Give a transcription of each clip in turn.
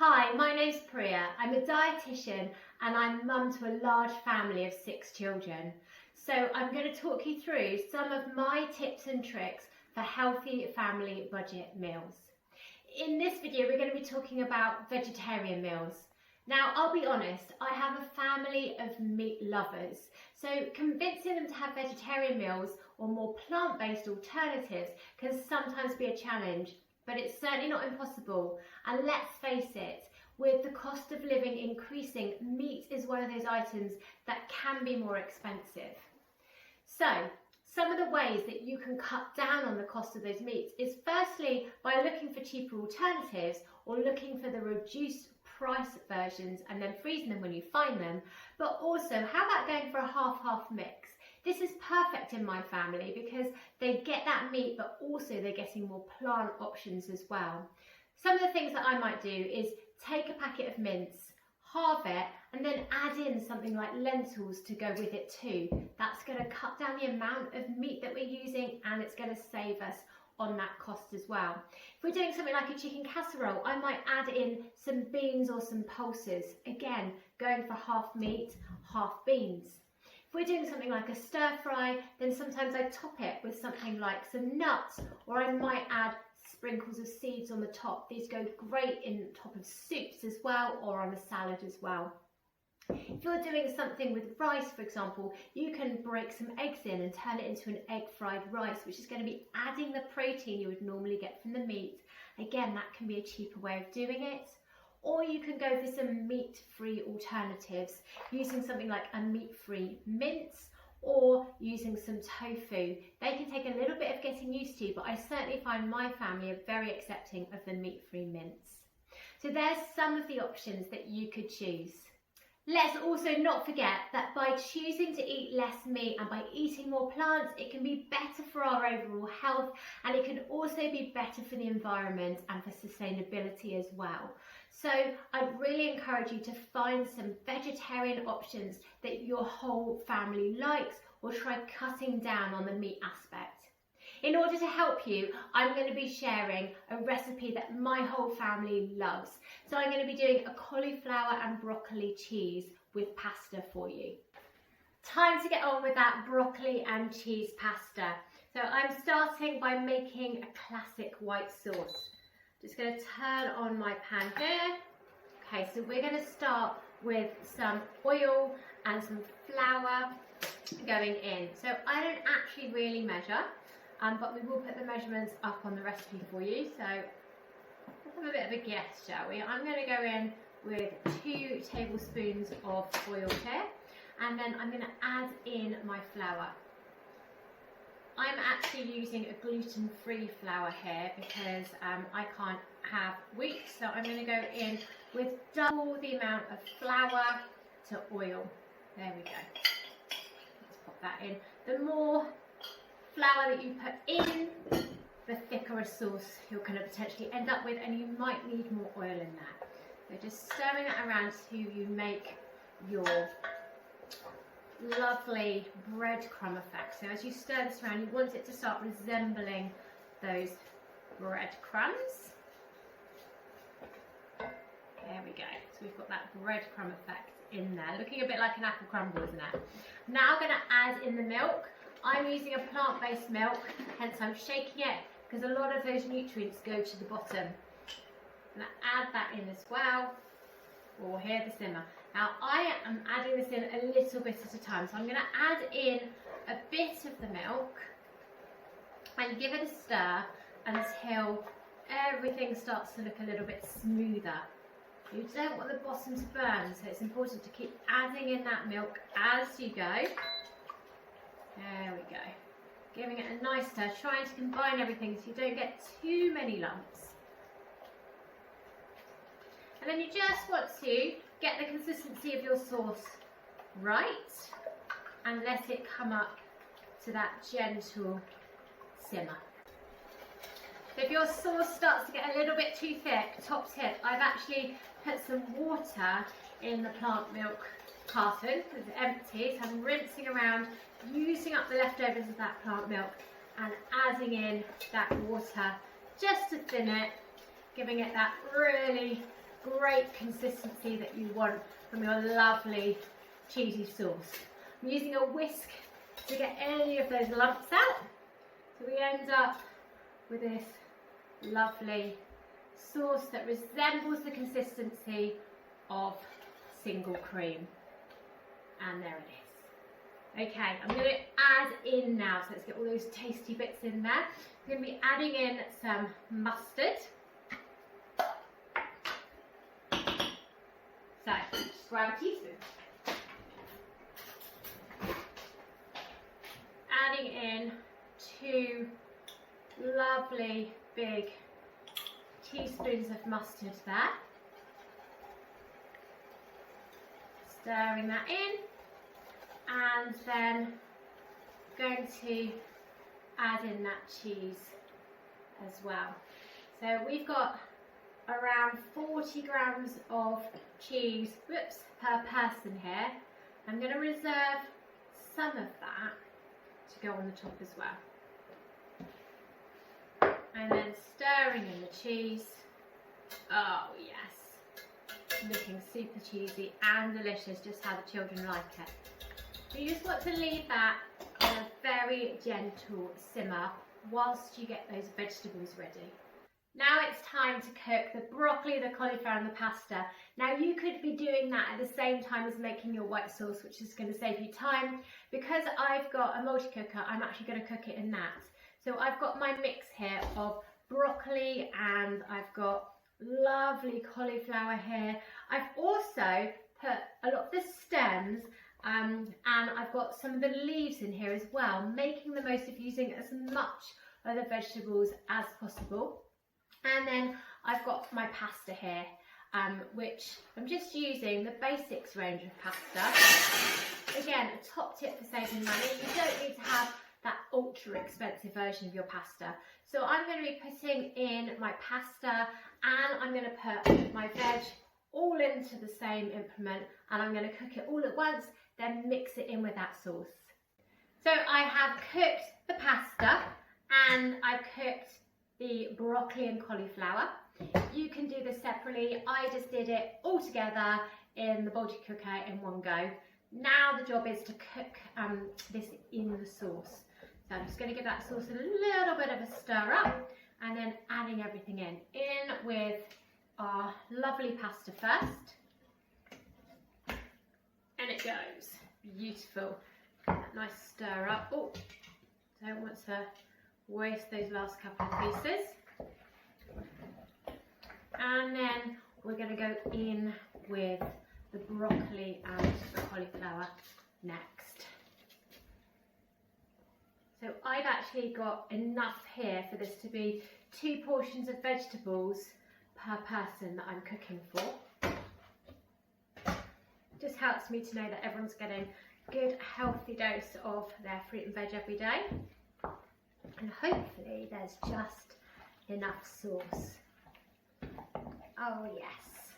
Hi, my name's Priya. I'm a dietitian and I'm mum to a large family of 6 children. So I'm going to talk you through some of my tips and tricks for healthy family budget meals. In this video, we're going to be talking about vegetarian meals. Now, I'll be honest, I have a family of meat lovers, so convincing them to have vegetarian meals or more plant-based alternatives can sometimes be a challenge. But it's certainly not impossible, and let's face it, with the cost of living increasing, meat is one of those items that can be more expensive. So, some of the ways that you can cut down on the cost of those meats is firstly by looking for cheaper alternatives or looking for the reduced price versions and then freezing them when you find them, but also how about going for a half-half mix? This is perfect in my family because they get that meat, but also they're getting more plant options as well. Some of the things that I might do is take a packet of mince, halve it, and then add in something like lentils to go with it too. That's going to cut down the amount of meat that we're using, and it's going to save us on that cost as well. If we're doing something like a chicken casserole, I might add in some beans or some pulses. Again, going for half meat, half beans. If we're doing something like a stir fry, then sometimes I top it with something like some nuts, or I might add sprinkles of seeds on the top. These go great in top of soups as well, or on a salad as well. If you're doing something with rice, for example, you can break some eggs in and turn it into an egg fried rice, which is going to be adding the protein you would normally get from the meat. Again, that can be a cheaper way of doing it. Or you can go for some meat-free alternatives, using something like a meat-free mince or using some tofu. They can take a little bit of getting used to, but I certainly find my family are very accepting of the meat-free mince. So there's some of the options that you could choose. Let's also not forget that by choosing to eat less meat and by eating more plants, it can be better for our overall health, and it can also be better for the environment and for sustainability as well. So I'd really encourage you to find some vegetarian options that your whole family likes, or try cutting down on the meat aspect. In order to help you, I'm going to be sharing a recipe that my whole family loves. So I'm going to be doing a cauliflower and broccoli cheese with pasta for you. Time to get on with that broccoli and cheese pasta. So I'm starting by making a classic white sauce. Just going to turn on my pan here. Okay, so we're going to start with some oil and some flour going in. So I don't actually really measure. But we will put the measurements up on the recipe for you. So let's have a bit of a guess, shall we? I'm going to go in with 2 tablespoons of oil here, and then I'm going to add in my flour. I'm actually using a gluten-free flour here because I can't have wheat, so I'm going to go in with double the amount of flour to oil. There we go. Let's pop that in. The more flour that you put in, the thicker a sauce you're going to potentially end up with, and you might need more oil in that. So just stirring that around till you make your lovely breadcrumb effect. So as you stir this around, you want it to start resembling those breadcrumbs. There we go. So we've got that breadcrumb effect in there, looking a bit like an apple crumble, isn't it? Now I'm going to add in the milk. I'm using a plant-based milk, hence I'm shaking it because a lot of those nutrients go to the bottom. I'm going to add that in as well. We'll hear the simmer. Now I am adding this in a little bit at a time, so I'm going to add in a bit of the milk and give it a stir until everything starts to look a little bit smoother. You don't want the bottom to burn, so it's important to keep adding in that milk as you go. There we go. Giving it a nice stir, trying to combine everything so you don't get too many lumps. And then you just want to get the consistency of your sauce right and let it come up to that gentle simmer. So if your sauce starts to get a little bit too thick, top tip, I've actually put some water in the plant milk carton because it's empty, so I'm rinsing around, using up the leftovers of that plant milk and adding in that water just to thin it, giving it that really great consistency that you want from your lovely cheesy sauce. I'm using a whisk to get any of those lumps out. So we end up with this lovely sauce that resembles the consistency of single cream. And there it is. Okay, I'm going to add in now, so let's get all those tasty bits in there. I'm going to be adding in some mustard. So, just grab a teaspoon. Adding in 2 lovely big teaspoons of mustard there. Stirring that in. And then going to add in that cheese as well. So we've got around 40 grams of cheese per person here. I'm going to reserve some of that to go on the top as well. And then stirring in the cheese. Oh yes, looking super cheesy and delicious, just how the children like it. So you just want to leave that on a very gentle simmer whilst you get those vegetables ready. Now it's time to cook the broccoli, the cauliflower and the pasta. Now you could be doing that at the same time as making your white sauce, which is going to save you time. Because I've got a multi-cooker, I'm actually going to cook it in that. So I've got my mix here of broccoli and I've got lovely cauliflower here. I've also put a lot of the stems and I've got some of the leaves in here as well, making the most of using as much of the vegetables as possible. And then I've got my pasta here, which I'm just using the basics range of pasta. Again, a top tip for saving money, you don't need to have that ultra expensive version of your pasta. So I'm going to be putting in my pasta and I'm going to put my veg all into the same implement and I'm going to cook it all at once, then mix it in with that sauce. So I have cooked the pasta and I've cooked the broccoli and cauliflower. You can do this separately. I just did it all together in the multi-cooker in one go. Now the job is to cook this in the sauce. So I'm just going to give that sauce a little bit of a stir up and then adding everything in with our lovely pasta first. And it goes. Beautiful. Nice stir up. Oh, don't want to waste those last couple of pieces. And then we're going to go in with the broccoli and the cauliflower next. So I've actually got enough here for this to be 2 portions of vegetables per person that I'm cooking for. Just helps me to know that everyone's getting a good healthy dose of their fruit and veg every day. And hopefully there's just enough sauce. Oh yes,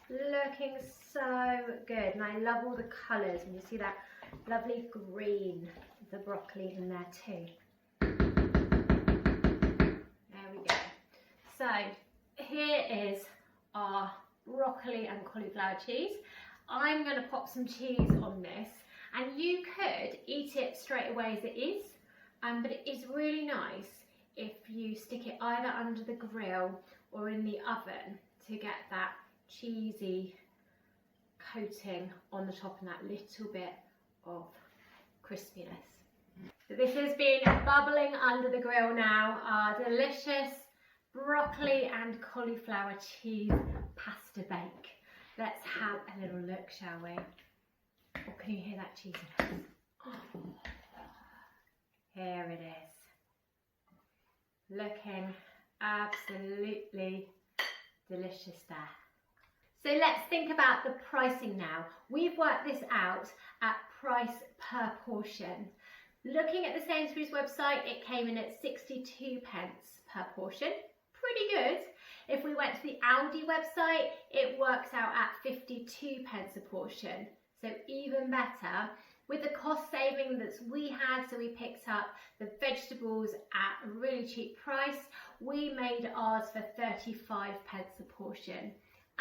looking so good. And I love all the colours, and you see that lovely green of the broccoli in there too. There we go. So here is our broccoli and cauliflower cheese. I'm going to pop some cheese on this, and you could eat it straight away as it is, but it is really nice if you stick it either under the grill or in the oven to get that cheesy coating on the top and that little bit of crispiness. So this has been bubbling under the grill now, our delicious broccoli and cauliflower cheese pasta bake. Let's have a little look, shall we? Oh, can you hear that cheesiness? Oh, here it is. Looking absolutely delicious there. So let's think about the pricing now. We've worked this out at price per portion. Looking at the Sainsbury's website, it came in at 62 pence per portion. Pretty good. If we went to the Aldi website, it works out at 52 pence a portion. So even better. With the cost saving that we had, so we picked up the vegetables at a really cheap price, we made ours for 35 pence a portion.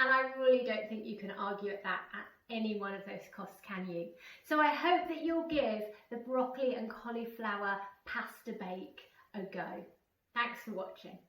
And I really don't think you can argue at that at any one of those costs, can you? So I hope that you'll give the broccoli and cauliflower pasta bake a go. Thanks for watching.